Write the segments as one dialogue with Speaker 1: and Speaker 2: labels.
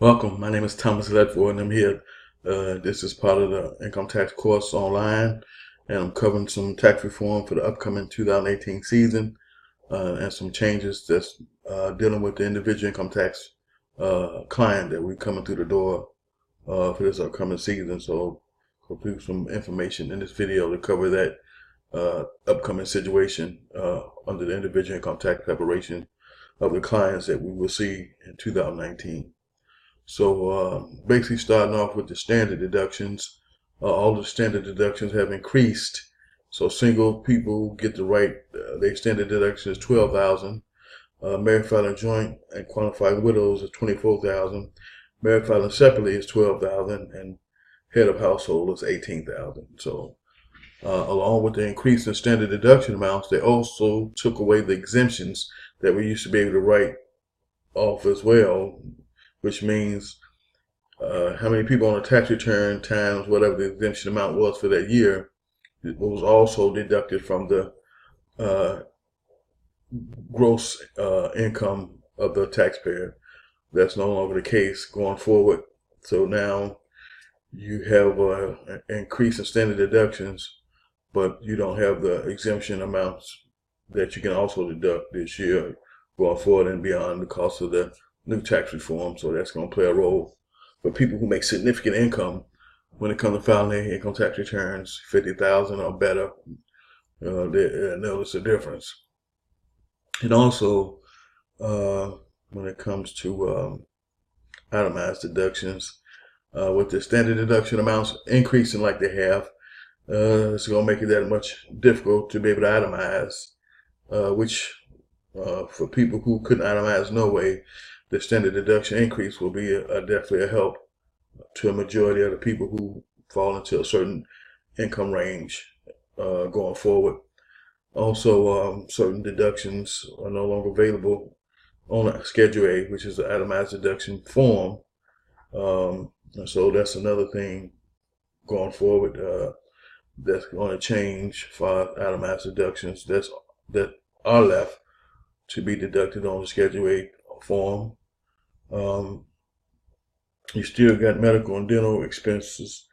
Speaker 1: Welcome. My name is Thomas Ledford, and I'm here. This is part of the income tax course online, and I'm covering some tax reform for the upcoming 2018 season and some changes that's dealing with the individual income tax client that we're coming through the door for this upcoming season. So, go through some information in this video to cover that upcoming situation under the individual income tax preparation of the clients that we will see in 2019. So basically starting off with the standard deductions, all the standard deductions have increased. So single people get the right, their standard deduction is $12,000. Married filing joint and qualified widows is $24,000. Married filing separately is $12,000, and head of household is $18,000. So along with the increase in standard deduction amounts, they also took away the exemptions that we used to be able to write off as well, which means how many people on a tax return times whatever the exemption amount was for that year. It was also deducted from the gross income of the taxpayer. That's no longer the case going forward. So now you have an increase in standard deductions, but you don't have the exemption amounts that you can also deduct this year going forward and beyond because of the new tax reform. So that's going to play a role for people who make significant income when it comes to filing their income tax returns, $50,000 or better. They notice a difference. And also, when it comes to itemized deductions, with the standard deduction amounts increasing like they have, it's going to make it that much difficult to be able to itemize, which for people who couldn't itemize no way, the standard deduction increase will be definitely a help to a majority of the people who fall into a certain income range going forward. Also, certain deductions are no longer available on Schedule A, which is the itemized deduction form. So that's another thing going forward that's going to change for itemized deductions that are left to be deducted on the Schedule A form. You still got medical and dental expenses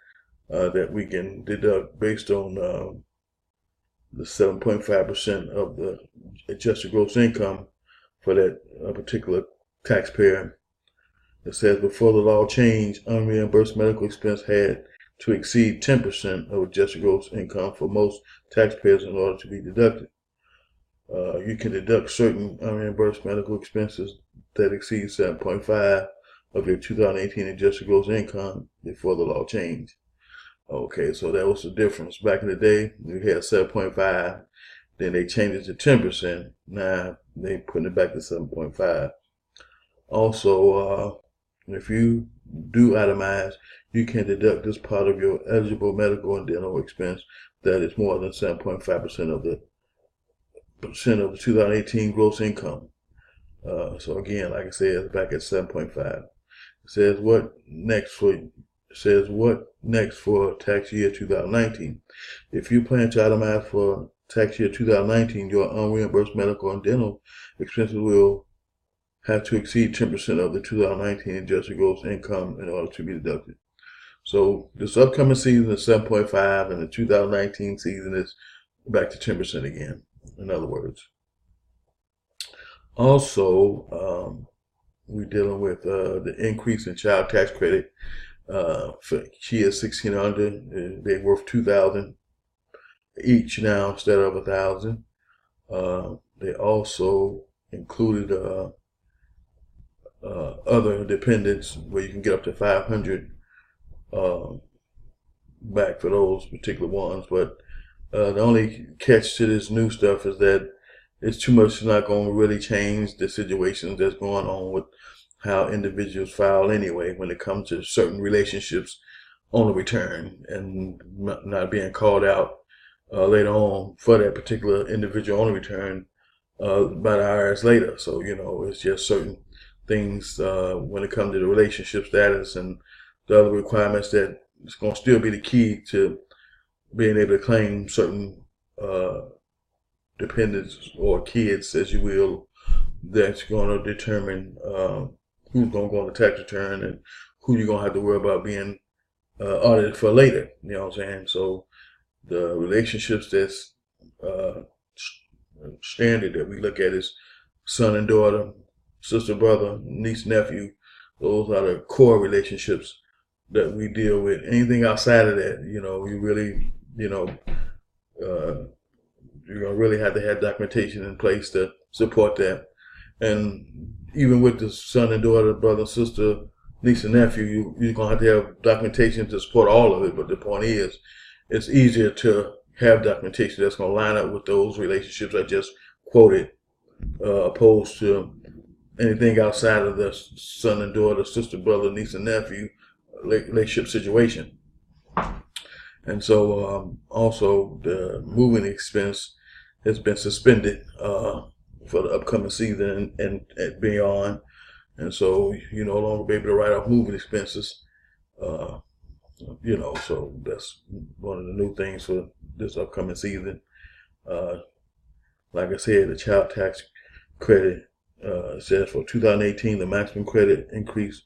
Speaker 1: that we can deduct based on the 7.5% of the adjusted gross income for that particular taxpayer. It says before the law changed, unreimbursed medical expense had to exceed 10% of adjusted gross income for most taxpayers in order to be deducted. You can deduct certain unreimbursed medical expenses that exceed 7.5 of your 2018 adjusted gross income before the law changed. Okay, so that was the difference. Back in the day, you had 7.5, then they changed it to 10%. Now they putting it back to 7.5. Also, if you do itemize, you can deduct this part of your eligible medical and dental expense that is more than 7.5% of the 2018 gross income. So again, like I said, it's back at 7.5. It says what next for tax year 2019. If you plan to itemize for tax year 2019, your unreimbursed medical and dental expenses will have to exceed 10% of the 2019 adjusted gross income in order to be deducted. So this upcoming season is 7.5, and the 2019 season is back to 10% again, in other words. Also, we're dealing with the increase in child tax credit for kids 16 and under. They're worth $2,000 each now instead of $1,000. They also included other dependents where you can get up to $500 back for those particular ones. But the only catch to this new stuff is that it's too much. It's not going to really change the situations that's going on with how individuals file anyway when it comes to certain relationships on the return and not being called out later on for that particular individual on the return by the IRS later. So, it's just certain things when it comes to the relationship status and the other requirements that it's going to still be the key to being able to claim certain dependents or kids, as you will, that's going to determine who's going to go on the tax return and who you're going to have to worry about being audited for later. You know what I'm saying? So the relationships that's standard that we look at is son and daughter, sister, brother, niece, nephew. Those are the core relationships that we deal with. Anything outside of that, we really, you're going to really have to have documentation in place to support that. And even with the son and daughter, brother, sister, niece and nephew, you're going to have documentation to support all of it. But the point is, it's easier to have documentation that's going to line up with those relationships I just quoted, opposed to anything outside of the son and daughter, sister, brother, niece and nephew relationship situation. And so also the moving expense has been suspended for the upcoming season and beyond. And so you no longer be able to write off moving expenses. So that's one of the new things for this upcoming season. Like I said, the child tax credit says for 2018, the maximum credit increased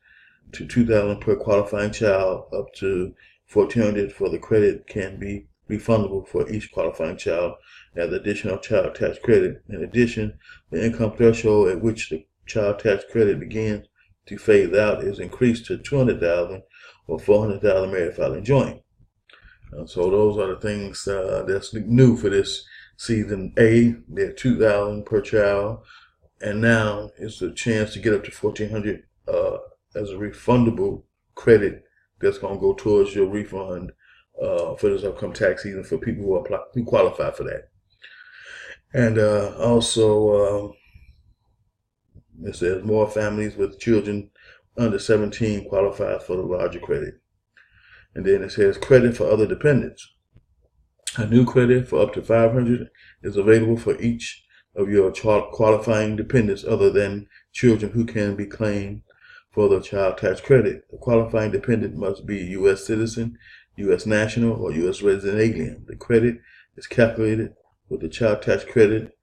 Speaker 1: to $2,000 per qualifying child, up to $1,400 for the credit can be refundable for each qualifying child as additional child tax credit. In addition, the income threshold at which the child tax credit begins to phase out is increased to $200,000 or $400,000 married filing joint. So those are the things that's new for this season. They're $2,000 per child, and now it's a chance to get up to $1,400 as a refundable credit that's going to go towards your refund for this upcoming tax season for people who qualify for that. And also, it says more families with children under 17 qualify for the larger credit. And then it says credit for other dependents. A new credit for up to $500 is available for each of your qualifying dependents other than children who can be claimed for the child tax credit. The qualifying dependent must be a U.S. citizen, U.S. national, or U.S. resident alien. The credit is calculated with the child tax credit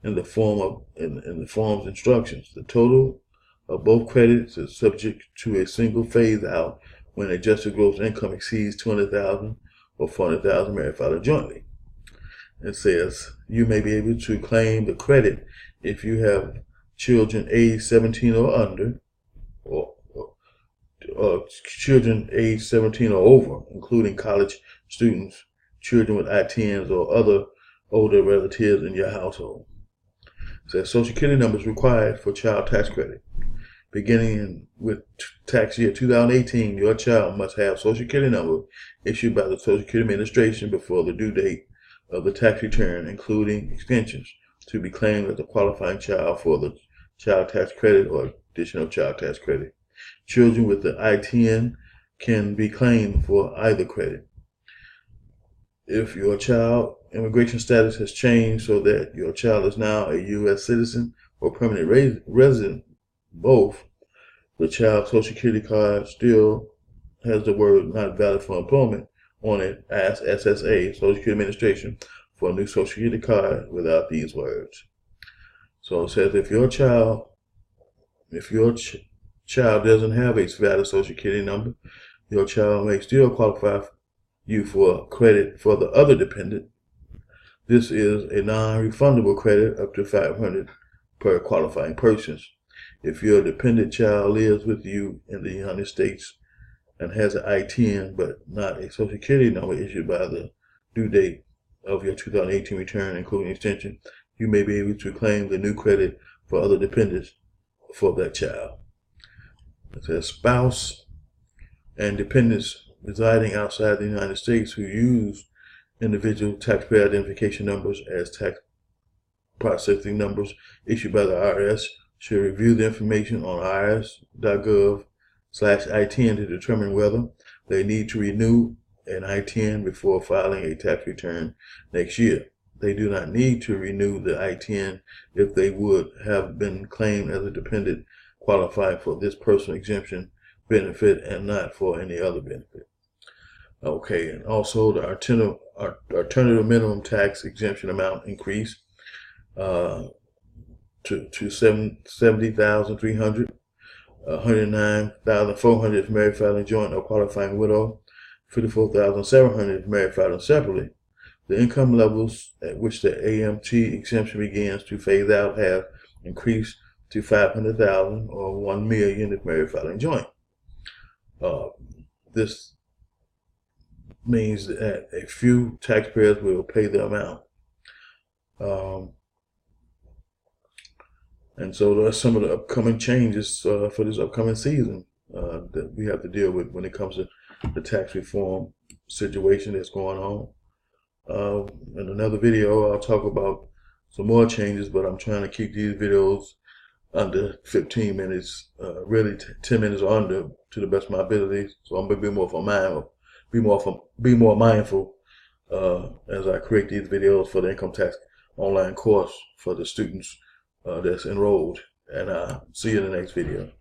Speaker 1: in the form's instructions. The total of both credits is subject to a single phase out when adjusted gross income exceeds $200,000 or $400,000 married filing jointly. It says you may be able to claim the credit if you have children age 17 or under, or children age 17 or over, including college students, children with ITINs, or other older relatives in your household. It says Social Security number is required for child tax credit. Beginning with tax year 2018, your child must have Social Security number issued by the Social Security Administration before the due date of the tax return, including extensions, to be claimed as a qualifying child for the child tax credit or additional child tax credit. Children with the ITIN can be claimed for either credit. If your child immigration status has changed so that your child is now a U.S. citizen or permanent resident, both, the child's Social Security card still has the word not valid for employment on it. Ask SSA, Social Security Administration, for a new Social Security card without these words. So it says if your child doesn't have a valid Social Security number, your child may still qualify you for credit for the other dependent. This is a non-refundable credit up to $500 per qualifying person. If your dependent child lives with you in the United States and has an ITIN but not a Social Security number issued by the due date of your 2018 return, including extension, you may be able to claim the new credit for other dependents for that child. It says spouse and dependents residing outside the United States who use individual taxpayer identification numbers as tax processing numbers issued by the IRS should review the information on irs.gov/ITIN to determine whether they need to renew an ITIN before filing a tax return next year. They do not need to renew the ITIN if they would have been claimed as a dependent qualifying for this personal exemption benefit and not for any other benefit. Okay, and also the alternative minimum tax exemption amount increased to $70,300 $109,400 if married filing joint or qualifying widow, $54,700 if married filing separately. The income levels at which the AMT exemption begins to phase out have increased to $500,000 or $1 million if married filing joint. This means that a few taxpayers will pay the amount. And so that's some of the upcoming changes for this upcoming season that we have to deal with when it comes to the tax reform situation that's going on. In another video, I'll talk about some more changes, but I'm trying to keep these videos under 15 minutes, really 10 minutes or under, to the best of my abilities. So I'm gonna be more mindful as I create these videos for the income tax online course for the students that's enrolled. And see you in the next video.